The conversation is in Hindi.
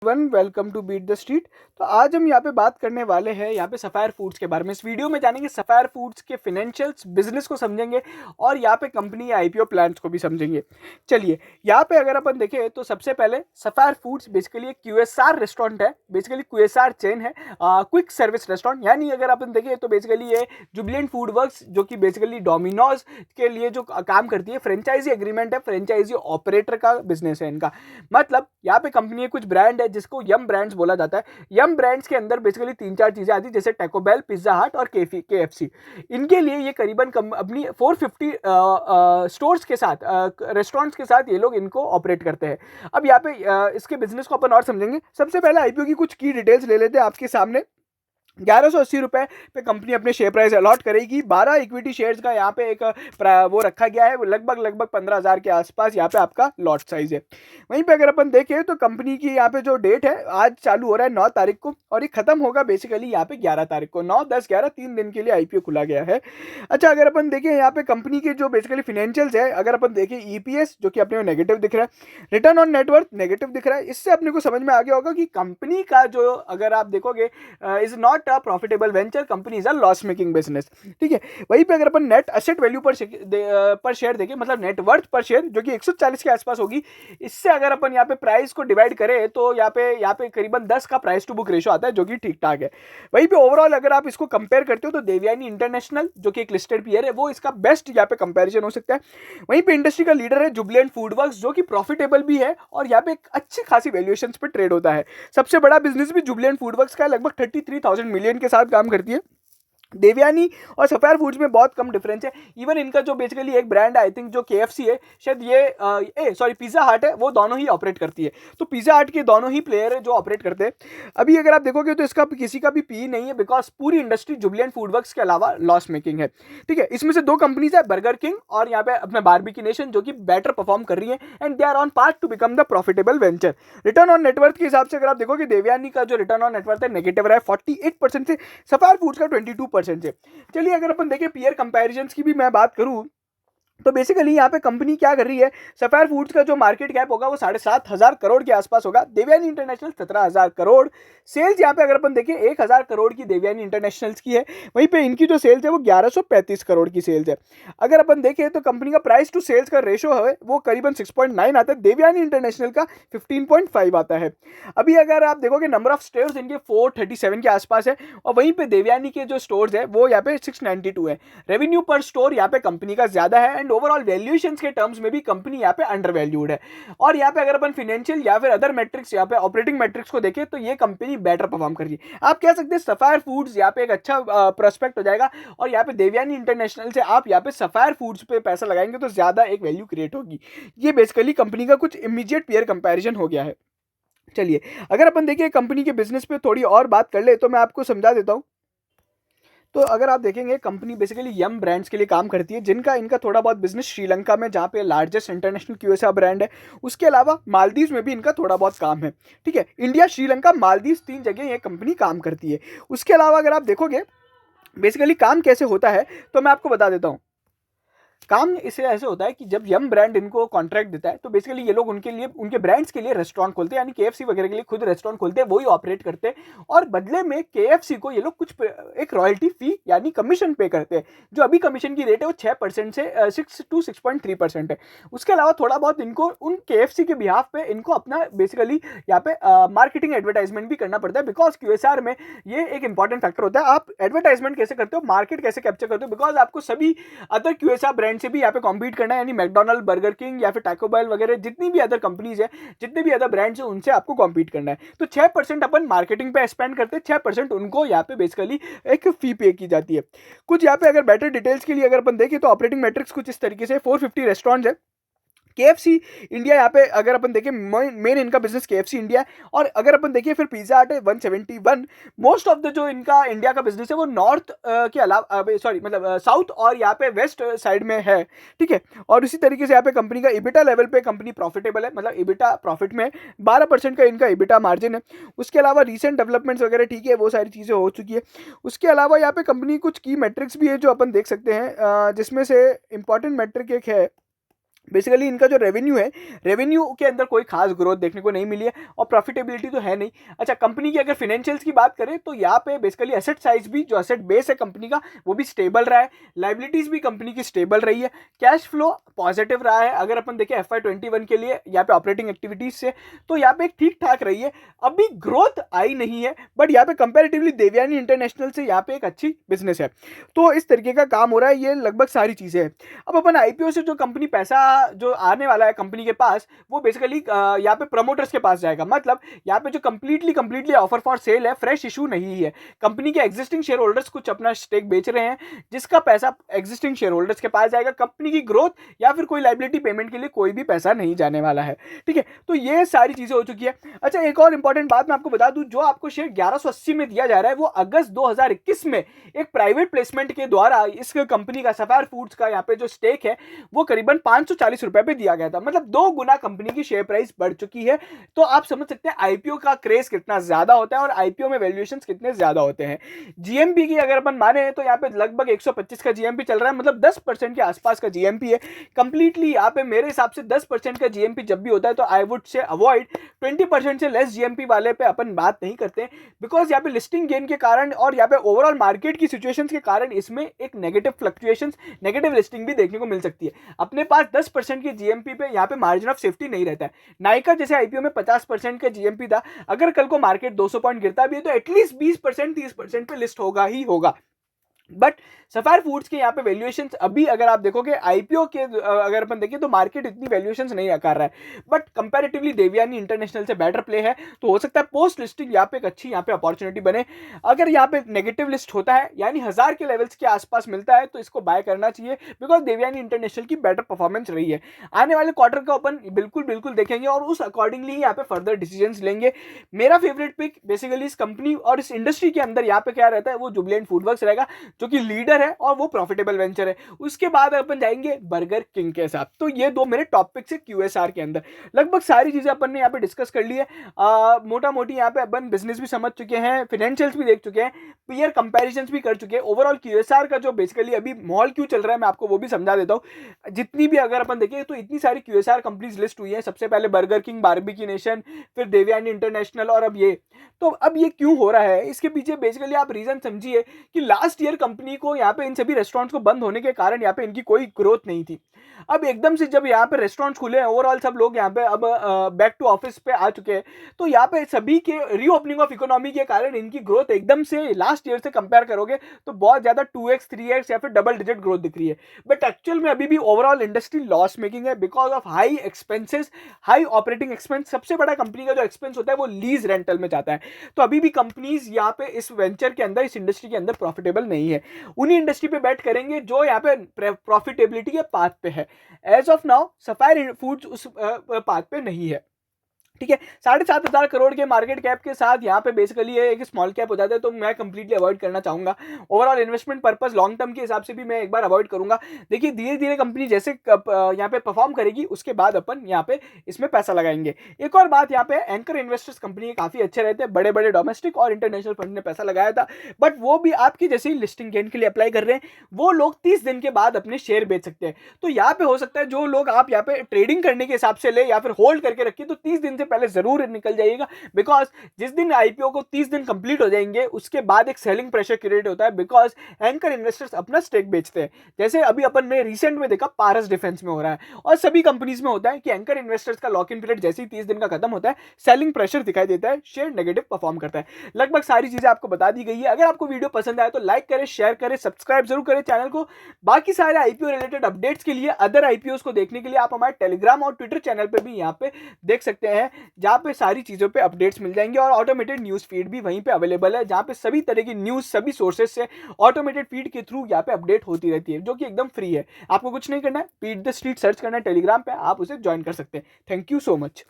Welcome to beat the street. तो आज हम यहाँ पे बात करने वाले हैं यहाँ पे सफायर फूड्स के बारे में। इस वीडियो में जानेंगे सफायर फूड्स के फिनेंशियल्स, बिजनेस को समझेंगे और यहाँ पे कंपनी या आईपीओ प्लान्स को भी समझेंगे। चलिए, यहाँ पे अगर अपन देखें तो सबसे पहले सफायर फूड्स बेसिकली एक क्यूएसआर रेस्टोरेंट है। बेसिकली क्यूएसआर चेन है, क्विक सर्विस रेस्टोरेंट। यानी अगर अपन देखें तो बेसिकली ये जुबिलेंट फूड वर्क्स जो कि बेसिकली डोमिनोज के लिए जो काम करती है, फ्रेंचाइजी एग्रीमेंट है, फ्रेंचाइजी ऑपरेटर का बिजनेस है इनका। मतलब यहाँ पे कंपनी है, कुछ ब्रांड है जिसको यम ब्रांड्स बोला जाता है। यम ब्रांड्स के अंदर बेसिकली 3-4 चीजें आती है, जैसे टैको बेल, पिज्जा हट और केएफसी। इनके लिए ये करीबन अपनी 450 स्टोर्स के साथ, रेस्टोरेंट्स के साथ ये लोग इनको ऑपरेट करते हैं। अब यहाँ पे इसके बिजनेस को अपन और समझेंगे। सबसे पहले आईपीओ की कुछ की डिटेल्स ले लेते हैं आपके सामने। 1180 रुपए पे कंपनी अपने शेयर प्राइस अलॉट करेगी। 12 इक्विटी शेयर्स का यहाँ पे एक वो रखा गया है, लगभग 15,000 के आसपास यहाँ पे आपका लॉट साइज है। वहीं पे अगर अपन देखें तो कंपनी की यहाँ पे जो डेट है, आज चालू हो रहा है 9 तारीख को और ये खत्म होगा बेसिकली यहाँ पे 11 तारीख को। 9, 10, 11 3 दिन के लिए आईपीओ खुला गया है। अच्छा, अगर अपन देखें यहाँ पे कंपनी के जो बेसिकली फाइनेंशियल्स है, अगर अपन देखें ईपीएस जो कि अपने को नेगेटिव दिख रहा है, रिटर्न ऑन नेटवर्थ नेगेटिव दिख रहा है। इससे अपने को समझ में आ गया होगा कि कंपनी का जो, अगर आप देखोगे, is not profitable venture, company is a loss making business. ठीक है। वहीं पे अगर अपन नेट एसेट वैल्यू पर शेयर देखें, मतलब नेटवर्थ पर शेयर जो कि 140 के आसपास होगी, इससे अगर अपन यहाँ पे प्राइस को डिवाइड करें तो यहाँ पे करीबन 10 का प्राइस टू बुक रेशो आता है, जो कि ठीक ठाक है। वहीं पे ओवरऑल अगर आप इसको कंपेयर करते हो तो देवयानी इंटरनेशनल जो कि एक लिस्टेड पीयर है, वो इसका बेस्ट यहाँ पे कंपेरिजन हो सकता है। वहीं पे इंडस्ट्री का लीडर है जुबिलेंट फूड वर्क्स, जो कि प्रॉफिटेबल भी है और यहाँ पे अच्छी खासी वैल्यूएशंस पे ट्रेड होता है। सबसे बड़ा बिजनेस भी जुबिलेंट फूड वर्क्स का लगभग 33,000 मिलियन के साथ काम करती है। देवयानी और सफायर फूड्स में बहुत कम डिफरेंस है। इवन इनका जो बेसिकली एक ब्रांड आई थिंक जो केएफसी है, शायद ये पिज्जा हट है, वो दोनों ही ऑपरेट करती है। तो पिज्जा हट के दोनों ही प्लेयर है जो ऑपरेट करते हैं। अभी अगर आप देखोगे तो इसका किसी का भी पी नहीं है, बिकॉज पूरी इंडस्ट्री जुबिलेंट फूड वर्क्स के अलावा लॉस मेकिंग है। ठीक है। इसमें से 2 कंपनीज है, बर्गर किंग और यहाँ पे अपना बारबेक्यू नेशन, जो कि बेटर परफॉर्म कर रही है and they are on path to become the profitable venture. Return on net worth के हिसाब से अगर आप देखोगे, देवयानी का जो रिटर्न ऑन नेटवर्थ है नेगेटिव रहा है 48% से, सफायर फूड्स का 22% से। चलिए, अगर अपन देखें पीयर कंपैरिजंस की भी मैं बात करूं तो बेसिकली यहाँ पे कंपनी क्या कर रही है, सफायर फूड्स का जो मार्केट कैप होगा वो 7,500 करोड़ के आसपास होगा। देवयानी इंटरनेशनल 17,000 करोड़। सेल्स यहाँ पे अगर अपन देखें 1,000 करोड़ की देवयानी इंटरनेशनल्स की है, वहीं पे इनकी जो सेल्स है वो 1135 करोड़ की सेल्स है। अगर अपन देखें तो कंपनी का प्राइस टू सेल्स का रेशो है वो करीबन 6.9 आता है, देवयानी इंटरनेशनल का 15.5 आता है। अभी अगर आप देखोगे नंबर ऑफ स्टोर्स इनके 437 के आसपास है और वहीं पे देवयानी के जो स्टोर्स है वो यहाँ पे 692 है। रेवेन्यू पर स्टोर यहाँ पे कंपनी का ज्यादा है एंड ओवरऑल वैल्यूएशंस के टर्म्स में भी कंपनी यहाँ पे अंडर वैल्यूड है। और यहाँ पे अगर अपन फाइनेंशियल या फिर अदर मैट्रिक्स, यहाँ पे ऑपरेटिंग मैट्रिक्स को देखें तो ये कंपनी बेटर परफॉर्म कर रही है। आप कह सकते हैं सफायर फूड्स यहाँ पे एक अच्छा प्रोस्पेक्ट हो जाएगा और यहाँ पे देवयानी इंटरनेशनल से आप यहाँ पे सफायर फूड्स पे पैसा लगाएंगे तो ज्यादा एक वैल्यू क्रिएट होगी। ये बेसिकली कंपनी का कुछ इमीडिएट पीयर कंपैरिजन हो गया है। चलिए, अगर अपन देखिए कंपनी के बिजनेस पे थोड़ी और बात कर ले तो मैं आपको समझा देता हूँ। तो अगर आप देखेंगे, कंपनी बेसिकली यम ब्रांड्स के लिए काम करती है, जिनका इनका थोड़ा बहुत बिजनेस श्रीलंका में, जहाँ पे लार्जेस्ट इंटरनेशनल क्यूएसआर ब्रांड है। उसके अलावा मालदीव में भी इनका थोड़ा बहुत काम है। ठीक है। इंडिया, श्रीलंका, मालदीव 3 जगह ये कंपनी काम करती है। उसके अलावा अगर आप देखोगे बेसिकली काम कैसे होता है तो मैं आपको बता देता हूँ। काम इसे ऐसे होता है कि जब यम ब्रांड इनको कॉन्ट्रैक्ट देता है तो बेसिकली ये लोग उनके लिए, उनके ब्रांड्स के लिए रेस्टोरेंट खोलते हैं, यानी केएफसी वगैरह के लिए खुद रेस्टोरेंट खोलते हैं, वही ऑपरेट करते हैं और बदले में केएफसी को ये लोग कुछ एक रॉयल्टी फी यानी कमीशन पे करते हैं। जो अभी कमीशन की रेट है वो 6% से 6 to 6.3% है। उसके अलावा थोड़ा बहुत इनको उन केएफसी के बिहाफ पे इनको अपना बेसिकली यहाँ पे मार्केटिंग एडवर्टाइजमेंट भी करना पड़ता है, बिकॉज क्यूएसआर में ये एक इंपॉर्टेंट फैक्टर होता है। आप एडवर्टाइजमेंट कैसे करते हो, मार्केट कैसे कैप्चर करते हो, बिकॉज आपको सभी अदर क्यूएसआर ब्रांड से भी यहाँ पे कॉम्पीट करना है, यानी मैकडोनल्ड, बर्गर किंग या फिर टैको बेल वगैरह जितनी भी अदर कंपनीज है, जितने भी अदर ब्रांड्स है, उनसे आपको कॉम्पीट करना है। तो 6% अपन मार्केटिंग पे स्पेंड करते हैं, 6% उनको यहाँ पे बेसिकली एक फी पे की जाती है। कुछ यहाँ पे अगर बेटर डिटेल्स के लिए अगर अपन देखें तो ऑपरेटिंग मैट्रिक्स कुछ इस तरीके से 450 रेस्टोरेंट्स है। केएफसी इंडिया, यहाँ पे अगर अपन देखें मेन इनका बिजनेस केएफसी इंडिया है। और अगर अपन देखें फिर पिज्जा हट है 171। मोस्ट ऑफ द जो इनका इंडिया का बिजनेस है वो नॉर्थ के अलावा, सॉरी मतलब साउथ और यहाँ पे वेस्ट साइड में है। ठीक है। और इसी तरीके से यहाँ पे कंपनी का इबिटा लेवल पे कंपनी प्रॉफिटेबल है, मतलब इबिटा प्रॉफिट में 12% का इनका इबिटा मार्जिन है। उसके अलावा रिसेंट डेवलपमेंट्स वगैरह ठीक है, वो सारी चीज़ें हो चुकी है। उसके अलावा यहाँ पे कंपनी कुछ की मैट्रिक्स भी है जो अपन देख सकते हैं, जिसमें से इंपॉर्टेंट मैट्रिक एक है बेसिकली इनका जो रेवेन्यू है, रेवेन्यू के अंदर कोई खास ग्रोथ देखने को नहीं मिली है और प्रॉफिटेबिलिटी तो है नहीं। अच्छा, कंपनी की अगर फाइनेंशियल्स की बात करें तो यहाँ पे बेसिकली एसेट साइज भी, जो एसेट बेस है कंपनी का, वो भी स्टेबल रहा है। लाइबिलिटीज भी कंपनी की स्टेबल रही है। कैश फ्लो पॉजिटिव रहा है। अगर अपन देखें FY21 के लिए यहाँ पे ऑपरेटिंग एक्टिविटीज से, तो यहाँ पे ठीक ठाक रही है। अभी ग्रोथ आई नहीं है, बट यहाँ पे कंपेरेटिवली देवयानी इंटरनेशनल से यहाँ पे एक अच्छी बिजनेस है। तो इस तरीके का काम हो रहा है। ये लगभग सारी चीजें हैं। अब अपन IPO से जो कंपनी पैसा जो आने वाला है कंपनी के पास, वो बेसिकली यहाँ पे प्रमोटर्स के पास जाएगा। मतलब यहाँ पे जो कंप्लीटली ऑफर फॉर सेल है, फ्रेश इशू नहीं है। कंपनी के एग्जिस्टिंग शेयर होल्डर्स कुछ अपना स्टेक बेच रहे हैं, जिसका पैसा एग्जिस्टिंग शेयर होल्डर्स के पास जाएगा। कंपनी की ग्रोथ या फिर कोई लाइबिलिटी पेमेंट के लिए कोई भी पैसा नहीं जाने वाला है। ठीक है, तो ये सारी चीजें हो चुकी है। अच्छा, एक और इंपॉर्टेंट बात मैं आपको बता दूं, जो आपको शेयर 1180 में दिया जा रहा है, वो अगस्त 2021 में एक प्राइवेट प्लेसमेंट के द्वारा इस कंपनी का, सफायर फूड्स का यहाँ पे जो स्टेक है, वो करीबन 540 रुपए पे दिया गया था। मतलब 2 गुना कंपनी की शेयर प्राइस बढ़ चुकी है। तो आप समझ सकते हैं आईपीओ का क्रेज कितना ज्यादा होता है और आईपीओ में वैल्यूएशंस कितने ज्यादा होते हैं। जीएमपी की अगर अपन माने तो यहाँ पे लगभग 125 का जीएमपी चल रहा है, मतलब 10% के आसपास का जीएमपी है। कंप्लीटली यहाँ पे मेरे हिसाब से 10% का जीएमपी जब भी होता है तो आई वुड से अवॉइड 20% से लेस जीएमपी वाले पे अपन बात नहीं करते, बिकॉज यहाँ पे लिस्टिंग गेन के कारण और यहाँ पे ओवरऑल मार्केट की सिचुएशन के कारण इसमें एक नेगेटिव फ्लक्चुएशंस, नेगेटिव लिस्टिंग भी देखने को मिल सकती है। अपने पास 10% की जीएमपी पे यहाँ पे मार्जिन ऑफ सेफ्टी नहीं रहता है। नाइका जैसे आईपीओ में 50% का जीएमपी था, अगर कल को मार्केट 200 पॉइंट गिरता भी है तो एटलीस्ट 20% 30% पे लिस्ट होगा ही होगा। बट सफायर फूड्स के यहाँ पे वैल्यूएशंस अभी अगर आप देखोगे आईपीओ के, अगर अपन देखें तो मार्केट इतनी वैल्यूएशंस नहीं आकार रहा है, बट कंपैरेटिवली देवयानी इंटरनेशनल से बेटर प्ले है। तो हो सकता है पोस्ट लिस्टिंग यहाँ पे एक अच्छी यहाँ पे अपॉर्चुनिटी बने। अगर यहाँ पे नेगेटिव लिस्ट होता है, यानी 1000 के लेवल्स के आसपास मिलता है, तो इसको बाय करना चाहिए, बिकॉज देवयानी इंटरनेशनल की बेटर परफॉर्मेंस रही है। आने वाले क्वार्टर को अपन बिल्कुल देखेंगे और उस अकॉर्डिंगली ही यहाँ पे फर्दर डिसीजन लेंगे। मेरा फेवरेट पिक बेसिकली इस कंपनी और इस इंडस्ट्री के अंदर यहाँ पे क्या रहता है, वो जुबिलेंट फूडवर्क्स रहेगा, जो कि लीडर है और वो प्रॉफिटेबल वेंचर है। उसके बाद अपन जाएंगे बर्गर किंग के साथ। तो ये दो मेरे टॉप पिक्स है क्यूएसआर के अंदर। लगभग सारी चीजें अपन ने यहाँ पे डिस्कस कर ली है। मोटा मोटी यहाँ पे अपन बिजनेस भी समझ चुके हैं, फाइनेंशियल्स भी देख चुके हैं, पीयर कंपैरिजंस भी कर चुके हैं। ओवरऑल क्यूएसआर का जो बेसिकली अभी मॉल क्यों चल रहा है मैं आपको वो भी समझा देता हूँ। जितनी भी अगर अपन देखें तो इतनी सारी क्यूएसआर कंपनीज लिस्ट हुई है। सबसे पहले बर्गर किंग, बारबेक्यू नेशन, फिर देवयानी इंटरनेशनल और अब ये। तो अब ये क्यों हो रहा है, इसके पीछे बेसिकली आप रीजन समझिए कि लास्ट ईयर कंपनी को यहाँ पे इन सभी रेस्टोरेंट्स को बंद होने के कारण यहाँ पे इनकी कोई ग्रोथ नहीं थी। अब एकदम से जब यहाँ पे रेस्टोरेंट्स खुले हैं, ओवरऑल सब लोग यहाँ पे अब बैक टू ऑफिस पे आ चुके हैं, तो यहाँ पे सभी के रीओपनिंग ऑफ इकोनॉमी के कारण इनकी ग्रोथ एकदम से लास्ट ईयर से कंपेयर करोगे तो बहुत ज्यादा 2x 3x या फिर डबल डिजिट ग्रोथ दिख रही है। बट एक्चुअल में अभी भी ओवरऑल इंडस्ट्री लॉस मेकिंग है because of high expenses, high operating expense. सबसे बड़ा कंपनी का जो एक्सपेंस होता है वो लीज रेंटल में जाता है। तो अभी भी कंपनीज यहाँ पे इस वेंचर के अंदर, इस इंडस्ट्री के अंदर प्रॉफिटेबल नहीं है। उन्हीं इंडस्ट्री पे बैठ करेंगे जो यहाँ पे प्रॉफिटेबिलिटी के पाथ पे है। As of now Sapphire Foods उस पाथ पे नहीं है। ठीक है, 7,500 करोड़ के मार्केट कैप के साथ यहाँ पे बेसिकली एक स्मॉल कैप हो जाता है, तो मैं कंप्लीटली अवॉइड करना चाहूंगा। Overall investment purpose long term के हिसाब से भी मैं एक बार अवॉइड करूंगा। देखिए धीरे धीरे कंपनी जैसे यहाँ पे परफॉर्म करेगी उसके बाद अपन यहाँ पे इसमें पैसा लगाएंगे। एक और बात, यहाँ पे एंकर इन्वेस्टर्स कंपनी के काफी अच्छे रहते हैं, बड़े बड़े डोमेस्टिक और इंटरनेशनल फंड ने पैसा लगाया था, बट वो भी आपकी जैसे ही लिस्टिंग गेन के लिए अप्लाई कर रहे हैं, वो लोग 30 दिन के बाद अपने शेयर बेच सकते हैं। तो यहाँ पे हो सकता है जो लोग आप यहाँ पे ट्रेडिंग करने के हिसाब से ले या फिर होल्ड करके रखिए, तो 30 दिन से पहले जरूर निकल जाइएगा, बिकॉज जिस दिन आईपीओ को 30 दिन कंप्लीट हो जाएंगे उसके बाद एक सेलिंग प्रेशर क्रिएट होता है, बिकॉज एंकर इन्वेस्टर्स अपना स्टेक बेचते हैं। जैसे अभी अपन ने रिसेंट में देखा पारस डिफेंस में हो रहा है, और सभी कंपनीज में होता है कि एंकर इन्वेस्टर्स का लॉक इन पीरियड जैसे ही 30 दिन का खत्म होता है, सेलिंग प्रेशर दिखाई देता है, शेयर नेगेटिव परफॉर्म करता है। लगभग सारी चीजें आपको बता दी गई है। अगर आपको वीडियो पसंद आए तो लाइक करें, शेयर करें, सब्सक्राइब जरूर करें चैनल को। बाकी सारे आईपीओ रिलेटेड अपडेट्स के लिए, अदर आईपीओ को देखने के लिए आप हमारे टेलीग्राम और ट्विटर चैनल पे भी यहाँ पे देख सकते हैं, जहां पे सारी चीजों पे अपडेट्स मिल जाएंगे। और ऑटोमेटेड न्यूज फीड भी वहीं पे अवेलेबल है, जहां पे सभी तरह की न्यूज सभी सोर्सेज से ऑटोमेटेड फीड के थ्रू यहाँ पे अपडेट होती रहती है, जो कि एकदम फ्री है। आपको कुछ नहीं करना है, पीट द स्ट्रीट सर्च करना है टेलीग्राम पे, आप उसे ज्वाइन कर सकते हैं। Thank you so much.